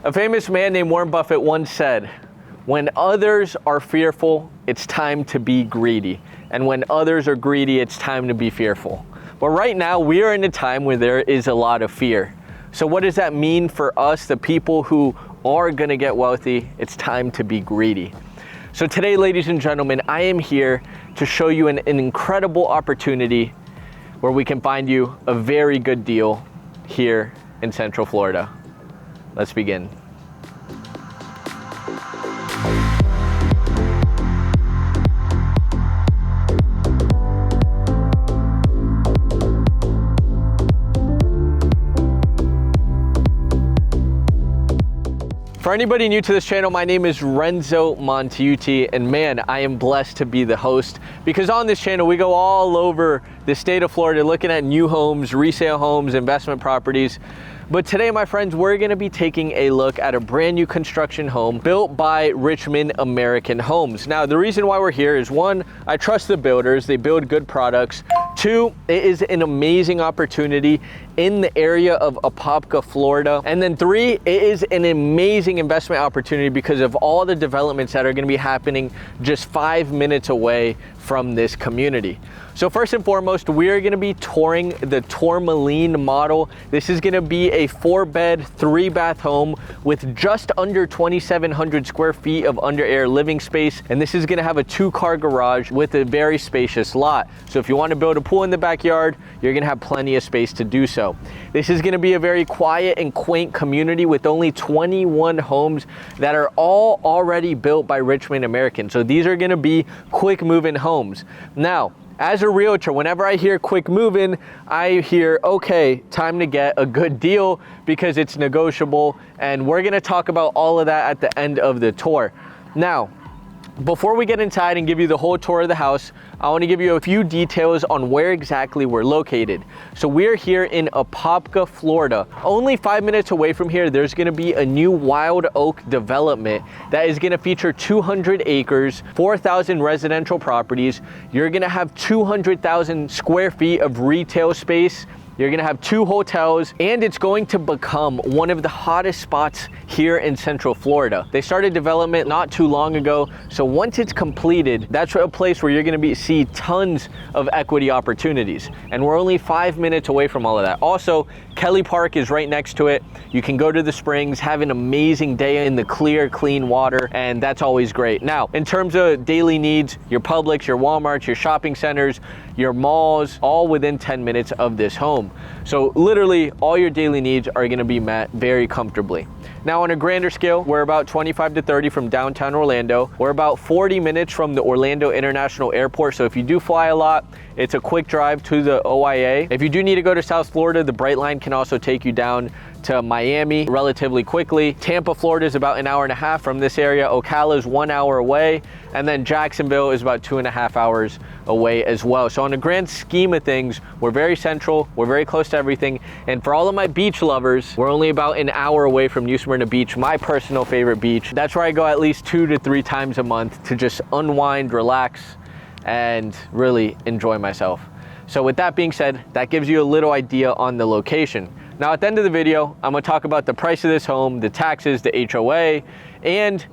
A famous man named Warren Buffett once said, when others are fearful, it's time to be greedy. And when others are greedy, it's time to be fearful. But right now, we are in a time where there is a lot of fear. So what does that mean for us, the people who are gonna get wealthy? It's time to be greedy. So today, ladies and gentlemen, I am here to show you an incredible opportunity where we can find you a very good deal here in Central Florida. Let's begin. For anybody new to this channel, my name is Renzo Montiuti, and man, I am blessed to be the host because on this channel, we go all over the state of Florida looking at new homes, resale homes, investment properties. But today, my friends, we're gonna be taking a look at a brand new construction home built by Richmond American Homes. Now, the reason why we're here is one, I trust the builders, they build good products. Two, it is an amazing opportunity in the area of Apopka, Florida. And then three, it is an amazing investment opportunity because of all the developments that are gonna be happening just 5 minutes away from this community. So first and foremost, we are gonna be touring the Tourmaline Model. This is gonna be a 4-bed, 3-bath home with just under 2,700 square feet of under air living space. And this is gonna have a 2-car garage with a very spacious lot. So if you wanna build a pool in the backyard, you're gonna have plenty of space to do so. This is gonna be a very quiet and quaint community with only 21 homes that are all already built by Richmond American. So these are gonna be quick move-in homes. Now, as a realtor, whenever I hear quick move-in, I hear, okay, time to get a good deal because it's negotiable. And we're gonna talk about all of that at the end of the tour. Now, before we get inside and give you the whole tour of the house, I want to give you a few details on where exactly we're located. So we're here in Apopka, Florida. Only 5 minutes away from here, there's going to be a new wild oak development that is going to feature 200 acres, 4,000 residential properties. You're going to have 200,000 square feet of retail space. You're gonna have 2 hotels, and it's going to become one of the hottest spots here in Central Florida. They started development not too long ago, so once it's completed, that's a place where you're gonna see tons of equity opportunities. And we're only 5 minutes away from all of that. Also, Kelly Park is right next to it. You can go to the springs, have an amazing day in the clear, clean water, and that's always great. Now, in terms of daily needs, your Publix, your Walmarts, your shopping centers, your malls, all within 10 minutes of this home. So literally all your daily needs are gonna be met very comfortably. Now on a grander scale, we're about 25 to 30 from downtown Orlando. We're about 40 minutes from the Orlando International Airport. So if you do fly a lot, it's a quick drive to the OIA. If you do need to go to South Florida, the Brightline can also take you down to Miami relatively quickly. Tampa, Florida is about an hour and a half from this area. Ocala is 1 hour away. And then Jacksonville is about 2.5 hours away as well. So on a grand scheme of things, we're very central, we're very close to everything. And for all of my beach lovers, we're only about an hour away from New Smyrna Beach, my personal favorite beach. That's where I go at least 2 to 3 times a month to just unwind, relax, and really enjoy myself. So with that being said, that gives you a little idea on the location. Now at the end of the video, I'm gonna talk about the price of this home, the taxes, the HOA, and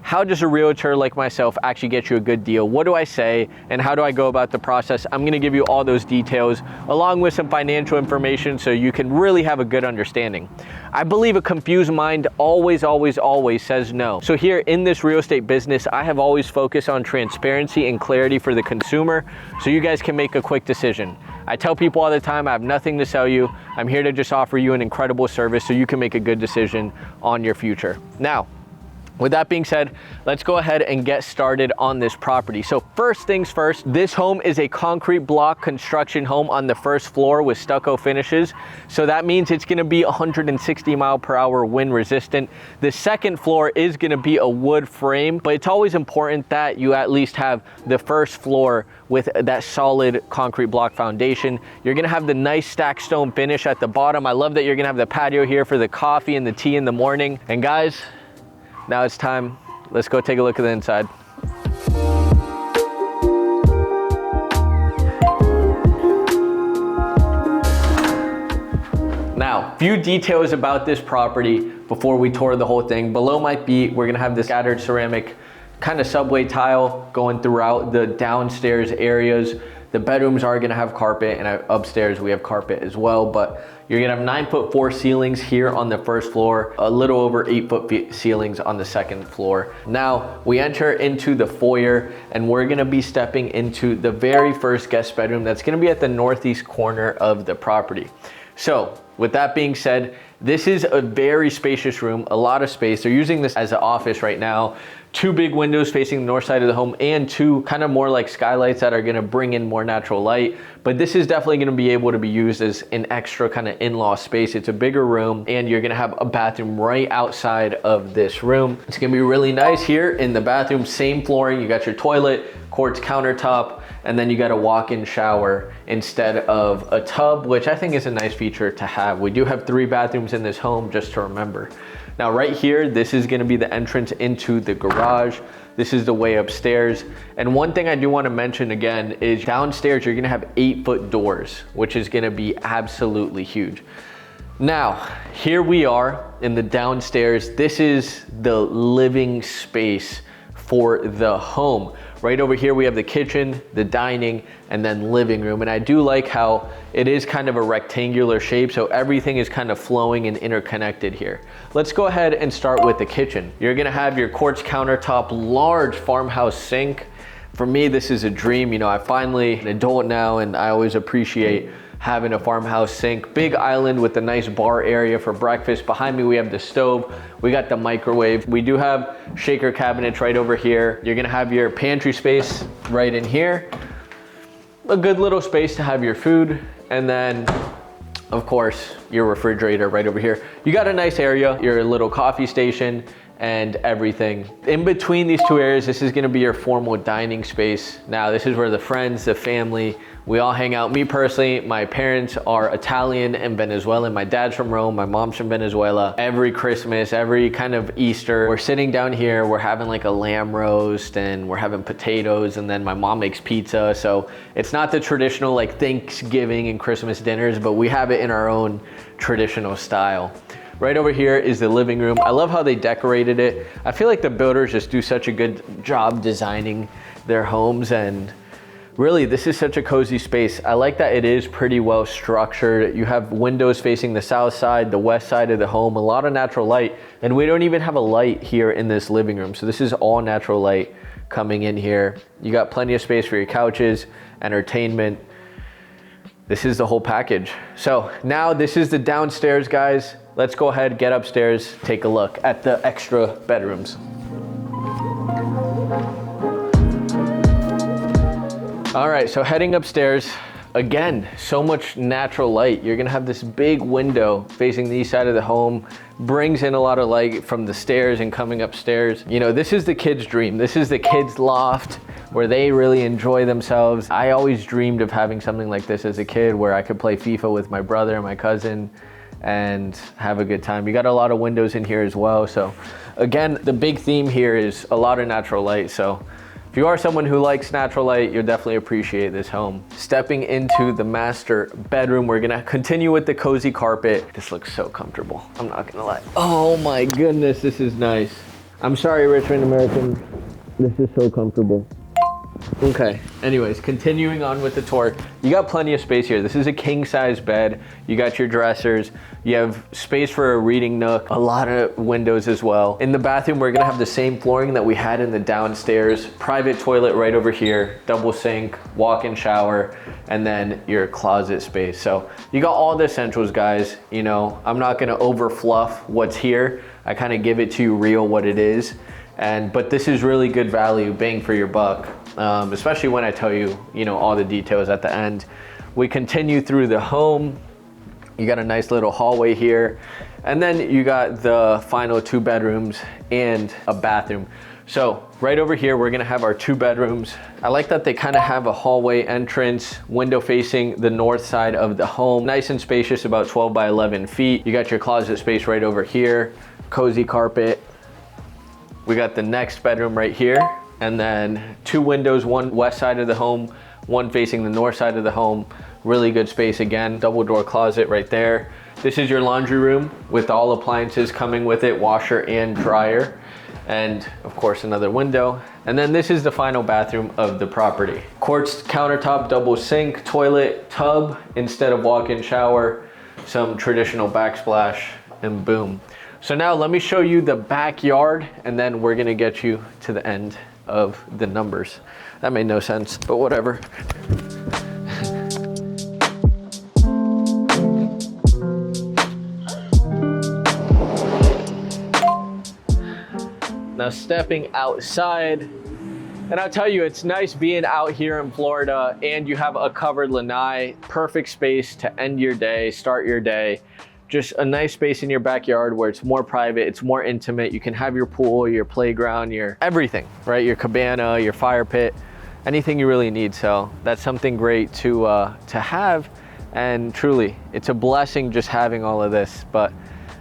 how does a realtor like myself actually get you a good deal? What do I say, and how do I go about the process? I'm gonna give you all those details along with some financial information so you can really have a good understanding. I believe a confused mind always, always, always says no. So here in this real estate business, I have always focused on transparency and clarity for the consumer so you guys can make a quick decision. I tell people all the time, I have nothing to sell you. I'm here to just offer you an incredible service so you can make a good decision on your future. Now, with that being said, let's go ahead and get started on this property. So first things first, this home is a concrete block construction home on the first floor with stucco finishes. So that means it's gonna be 160 mile per hour wind resistant. The second floor is gonna be a wood frame, but it's always important that you at least have the first floor with that solid concrete block foundation. You're gonna have the nice stacked stone finish at the bottom. I love that you're gonna have the patio here for the coffee and the tea in the morning. And guys, now it's time. Let's go take a look at the inside. Now, Few details about this property before we tour the whole thing. Below my feet, we're gonna have this scattered ceramic kind of subway tile going throughout the downstairs areas. The bedrooms are gonna have carpet, and upstairs we have carpet as well, but you're gonna have 9'4" ceilings here on the first floor, a little over 8' ceilings on the second floor. Now, we enter into the foyer, and we're gonna be stepping into the very first guest bedroom that's gonna be at the northeast corner of the property. So, with that being said, this is a very spacious room, a lot of space. They're using this as an office right now. 2 big windows facing the north side of the home, and 2 kind of more like skylights that are gonna bring in more natural light. But this is definitely gonna be able to be used as an extra kind of in-law space. It's a bigger room, and you're gonna have a bathroom right outside of this room. It's gonna be really nice here in the bathroom, same flooring. You got your toilet, quartz countertop, and then you got a walk-in shower instead of a tub, which I think is a nice feature to have. We do have 3 bathrooms in this home, just to remember. Now right here, this is gonna be the entrance into the garage. This is the way upstairs. And one thing I do wanna mention again is downstairs, you're gonna have 8-foot doors, which is gonna be absolutely huge. Now, here we are in the downstairs. This is the living space for the home. Right over here, we have the kitchen, the dining, and then living room. And I do like how it is kind of a rectangular shape, so everything is kind of flowing and interconnected here. Let's go ahead and start with the kitchen. You're gonna have your quartz countertop, large farmhouse sink. For me, this is a dream. You know, I'm finally an adult now, and I always appreciate having a farmhouse sink. Big island with a nice bar area for breakfast. Behind me, we have the stove. We got the microwave. We do have shaker cabinets right over here. You're gonna have your pantry space right in here. A good little space to have your food. And then, of course, your refrigerator right over here. You got a nice area, your little coffee station, and everything. In between these 2 areas, this is gonna be your formal dining space. Now, this is where the friends, the family, we all hang out. Me personally, my parents are Italian and Venezuelan. My dad's from Rome, my mom's from Venezuela. Every Christmas, every kind of Easter, we're sitting down here, we're having like a lamb roast, and we're having potatoes, and then my mom makes pizza. So it's not the traditional like Thanksgiving and Christmas dinners, but we have it in our own traditional style. Right over here is the living room. I love how they decorated it. I feel like the builders just do such a good job designing their homes, and really this is such a cozy space. I like that it is pretty well structured. You have windows facing the south side, the west side of the home, a lot of natural light, and we don't even have a light here in this living room. So this is all natural light coming in here. You got plenty of space for your couches, entertainment. This is the whole package. So now this is the downstairs, guys. Let's go ahead, get upstairs, take a look at the extra bedrooms. All right, so heading upstairs, again, so much natural light. You're gonna have this big window facing the east side of the home, brings in a lot of light from the stairs and coming upstairs. You know, this is the kids' dream. This is the kids' loft where they really enjoy themselves. I always dreamed of having something like this as a kid where I could play FIFA with my brother and my cousin and have a good time. You got a lot of windows in here as well. So again, the big theme here is a lot of natural light. So if you are someone who likes natural light, you'll definitely appreciate this home. Stepping into the master bedroom, we're gonna continue with the cozy carpet. This looks so comfortable, I'm not gonna lie. Oh my goodness, this is nice. I'm sorry, Richmond American, this is so comfortable. Okay, anyways, continuing on with the tour. You got plenty of space here. This is a king size bed. You got your dressers. You have space for a reading nook, a lot of windows as well. In the bathroom, we're gonna have the same flooring that we had in the downstairs. Private toilet right over here, double sink, walk-in shower, and then your closet space. So you got all the essentials, guys. You know, I'm not gonna over fluff what's here. I kind of give it to you real what it is. But this is really good value, bang for your buck. Especially when I tell you, you know, all the details at the end. We continue through the home. You got a nice little hallway here. And then you got the final 2 bedrooms and a bathroom. So right over here, we're gonna have our 2 bedrooms. I like that they kind of have a hallway entrance, window facing the north side of the home. Nice and spacious, about 12 by 11 feet. You got your closet space right over here, cozy carpet. We got the next bedroom right here. And then 2 windows, one west side of the home, one facing the north side of the home. Really good space again, double door closet right there. This is your laundry room with all appliances coming with it, washer and dryer. And of course another window. And then this is the final bathroom of the property. Quartz countertop, double sink, toilet, tub instead of walk-in shower, some traditional backsplash, and boom. So now let me show you the backyard, and then we're gonna get you to the end of the numbers. That made no sense, but whatever. Now stepping outside, and I'll tell you, it's nice being out here in Florida and you have a covered lanai, perfect space to end your day, start your day. Just a nice space in your backyard where it's more private, it's more intimate. You can have your pool, your playground, your everything, right? Your cabana, your fire pit, anything you really need. So that's something great to have. And truly, it's a blessing just having all of this. But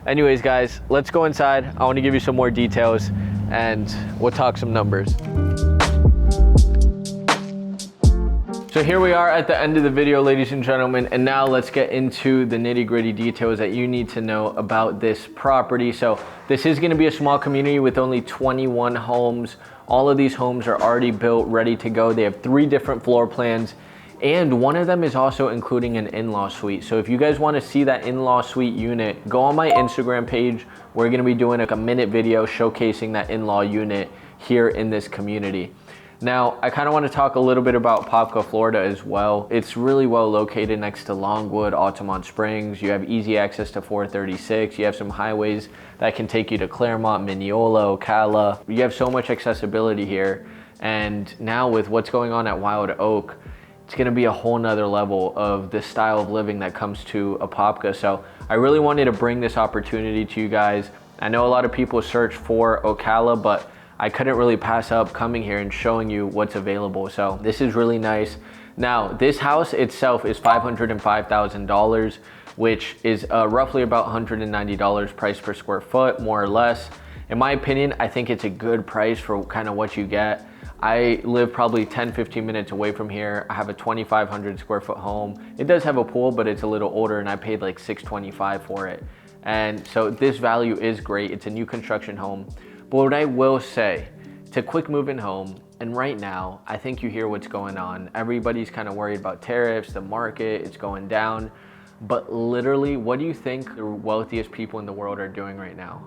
anyways, guys, let's go inside. I want to give you some more details and we'll talk some numbers. So here we are at the end of the video, ladies and gentlemen, and now let's get into the nitty-gritty details that you need to know about this property. So this is gonna be a small community with only 21 homes. All of these homes are already built, ready to go. They have 3 different floor plans, and one of them is also including an in-law suite. So if you guys wanna see that in-law suite unit, go on my Instagram page. We're gonna be doing like a minute video showcasing that in-law unit here in this community. Now, I kind of want to talk a little bit about Apopka, Florida as well. It's really well located next to Longwood, Altamont Springs. You have easy access to 436. You have some highways that can take you to Claremont, Mineola, Ocala. You have so much accessibility here. And now with what's going on at Wild Oak, it's going to be a whole nother level of the style of living that comes to Apopka. So I really wanted to bring this opportunity to you guys. I know a lot of people search for Ocala, but I couldn't really pass up coming here and showing you what's available. So this is really nice. Now, this house itself is $505,000, which is roughly about $190 price per square foot, more or less. In my opinion, I think it's a good price for kind of what you get. I live probably 10-15 minutes away from here. I have a 2,500 square foot home. It does have a pool, but it's a little older, and I paid like $625 for it. And so this value is great. It's a new construction home. But what I will say, it's a quick move-in home, and right now, I think you hear what's going on. Everybody's kind of worried about tariffs, the market, it's going down. But literally, what do you think the wealthiest people in the world are doing right now?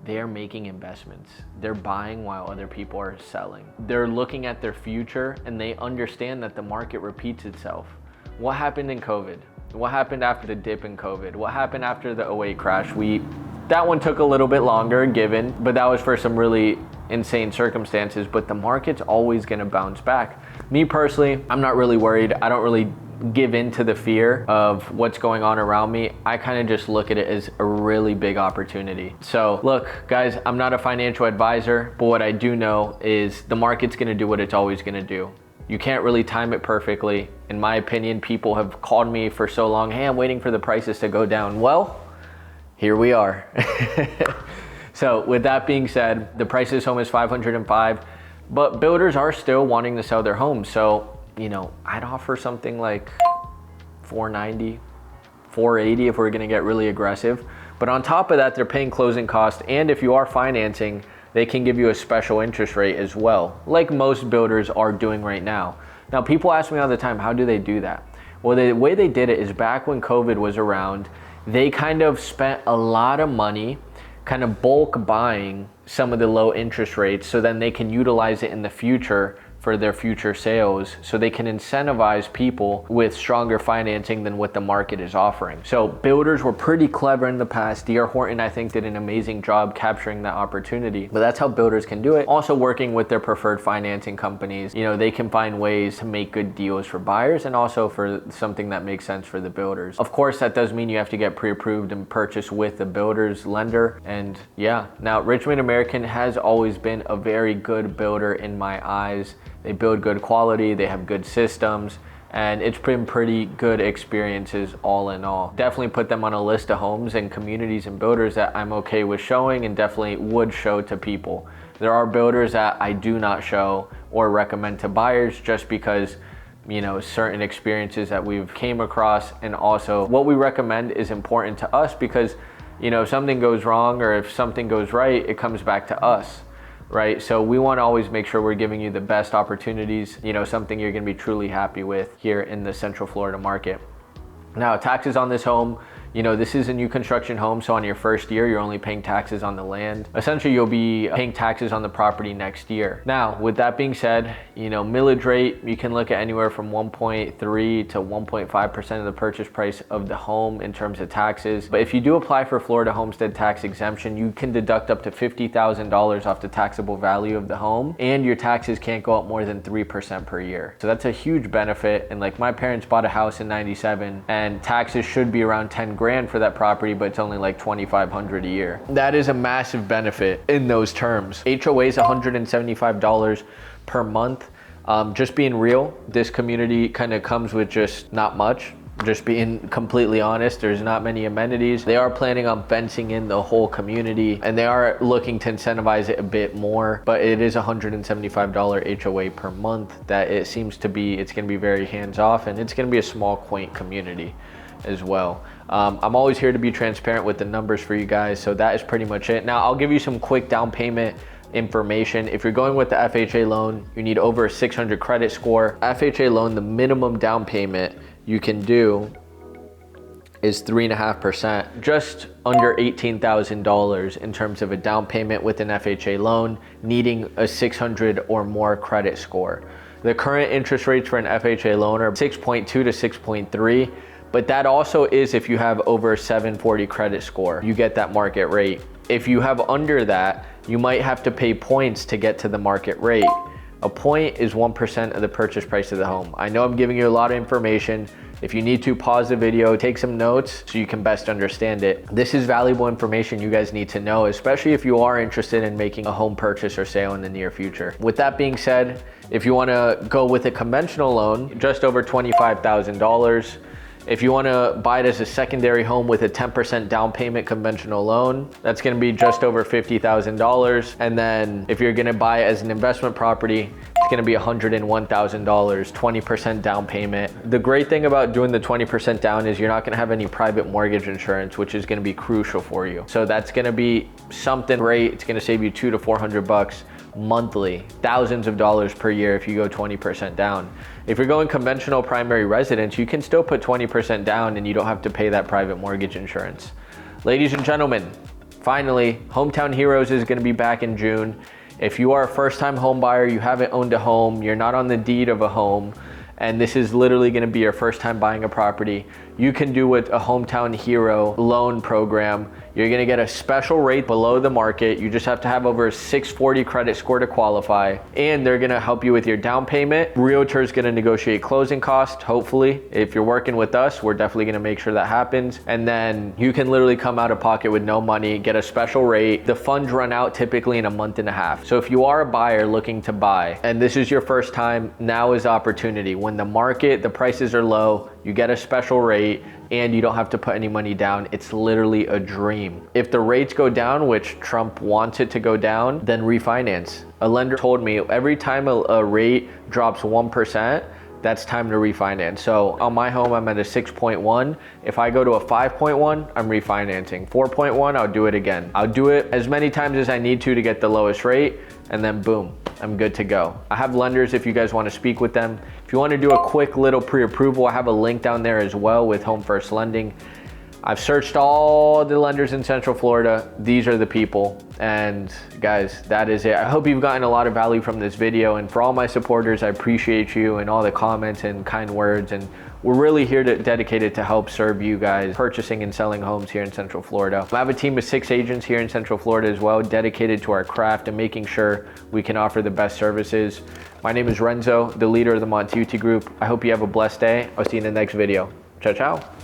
They are making investments. They're buying while other people are selling. They're looking at their future, and they understand that the market repeats itself. What happened in COVID? What happened after the dip in COVID? What happened after the '08 crash? That one took a little bit longer given, but that was for some really insane circumstances, but the market's always gonna bounce back. Me personally, I'm not really worried. I don't really give in to the fear of what's going on around me. I kind of just look at it as a really big opportunity. So look, guys, I'm not a financial advisor, but what I do know is the market's gonna do what it's always gonna do. You can't really time it perfectly. In my opinion, people have called me for so long, hey, I'm waiting for the prices to go down. Well, here we are. So with that being said, the price of this home is $505, but builders are still wanting to sell their homes. So, you know, I'd offer something like $490, $480 if we're gonna get really aggressive. But on top of that, they're paying closing costs. And if you are financing, they can give you a special interest rate as well, like most builders are doing right now. Now, people ask me all the time, how do they do that? Well, the way they did it is back when COVID was around, they kind of spent a lot of money kind of bulk buying some of the low interest rates so then they can utilize it in the future for their future sales, so they can incentivize people with stronger financing than what the market is offering. So builders were pretty clever in the past. D.R. Horton, I think, did an amazing job capturing that opportunity, but that's how builders can do it. Also working with their preferred financing companies, you know, they can find ways to make good deals for buyers and also for something that makes sense for the builders. Of course, that does mean you have to get pre-approved and purchase with the builder's lender. And yeah, now Richmond American has always been a very good builder in my eyes. They build good quality, they have good systems, and it's been pretty good experiences all in all. Definitely put them on a list of homes and communities and builders that I'm okay with showing and definitely would show to people. There are builders that I do not show or recommend to buyers just because you know, certain experiences that we've came across, and also what we recommend is important to us because, you know, if something goes wrong or if something goes right, it comes back to us, right? So we want to always make sure we're giving you the best opportunities, you know, something you're going to be truly happy with here in the Central Florida market. Now, taxes on this home, you know, this is a new construction home, so on your first year, you're only paying taxes on the land. Essentially, you'll be paying taxes on the property next year. Now, with that being said, you know, millage rate, you can look at anywhere from 1.3 to 1.5% of the purchase price of the home in terms of taxes. But if you do apply for Florida homestead tax exemption, you can deduct up to $50,000 off the taxable value of the home, and your taxes can't go up more than 3% per year. So that's a huge benefit. And like, my parents bought a house in '97, and taxes should be around 10 grand for that property, but it's only like $2,500 a year. That is a massive benefit in those terms. HOA is $175 per month. Just being real, this community kind of comes with just not much. Just being completely honest, there's not many amenities. They are planning on fencing in the whole community, and they are looking to incentivize it a bit more, but it is $175 HOA per month that it seems to be, it's gonna be very hands-off, and it's gonna be a small, quaint community as well. I'm always here to be transparent with the numbers for you guys, so that is pretty much it. Now, I'll give you some quick down payment information. If you're going with the FHA loan, you need over a 600 credit score. FHA loan, the minimum down payment you can do is 3.5%, just under $18,000 in terms of a down payment with an FHA loan, needing a 600 or more credit score. The current interest rates for an FHA loan are 6.2 to 6.3. But that also is if you have over a 740 credit score, you get that market rate. If you have under that, you might have to pay points to get to the market rate. A point is 1% of the purchase price of the home. I know I'm giving you a lot of information. If you need to, pause the video, take some notes so you can best understand it. This is valuable information you guys need to know, especially if you are interested in making a home purchase or sale in the near future. With that being said, if you wanna go with a conventional loan, just over $25,000. If you want to buy it as a secondary home with a 10% down payment conventional loan, that's going to be just over $50,000. And then if you're going to buy it as an investment property, it's going to be $101,000, 20% down payment. The great thing about doing the 20% down is you're not going to have any private mortgage insurance, which is going to be crucial for you. So that's going to be something great. It's going to save you $200 to $400 monthly, thousands of dollars per year if you go 20% down. If you're going conventional primary residence, you can still put 20% down and you don't have to pay that private mortgage insurance. Ladies and gentlemen, finally, Hometown Heroes is going to be back in June. If you are a first-time home buyer, you haven't owned a home, you're not on the deed of a home, and this is literally going to be your first time buying a property, you can do with a Hometown Hero loan program. You're going to get a special rate below the market. You just have to have over a 640 credit score to qualify, and they're going to help you with your down payment. Realtor is going to negotiate closing costs, hopefully. If you're working with us, we're definitely going to make sure that happens. And then you can literally come out of pocket with no money, get a special rate. The funds run out typically in a month and a half. So if you are a buyer looking to buy, and this is your first time, now is the opportunity. When the market, the prices are low, you get a special rate, and you don't have to put any money down. It's literally a dream. If the rates go down, which Trump wants it to go down, then refinance. A lender told me every time a rate drops 1%, that's time to refinance. So on my home, I'm at a 6.1. If I go to a 5.1, I'm refinancing. 4.1, I'll do it again. I'll do it as many times as I need to get the lowest rate, and then boom, I'm good to go. I have lenders if you guys want to speak with them. If you want to do a quick little pre-approval, I have a link down there as well with Home First Lending. I've searched all the lenders in Central Florida. These are the people. And guys, that is it. I hope you've gotten a lot of value from this video. And for all my supporters, I appreciate you and all the comments and kind words. And we're really here to dedicated to help serve you guys purchasing and selling homes here in Central Florida. I have a team of 6 agents here in Central Florida as well, dedicated to our craft and making sure we can offer the best services. My name is Renzo, the leader of the Montiuti Group. I hope you have a blessed day. I'll see you in the next video. Ciao, ciao.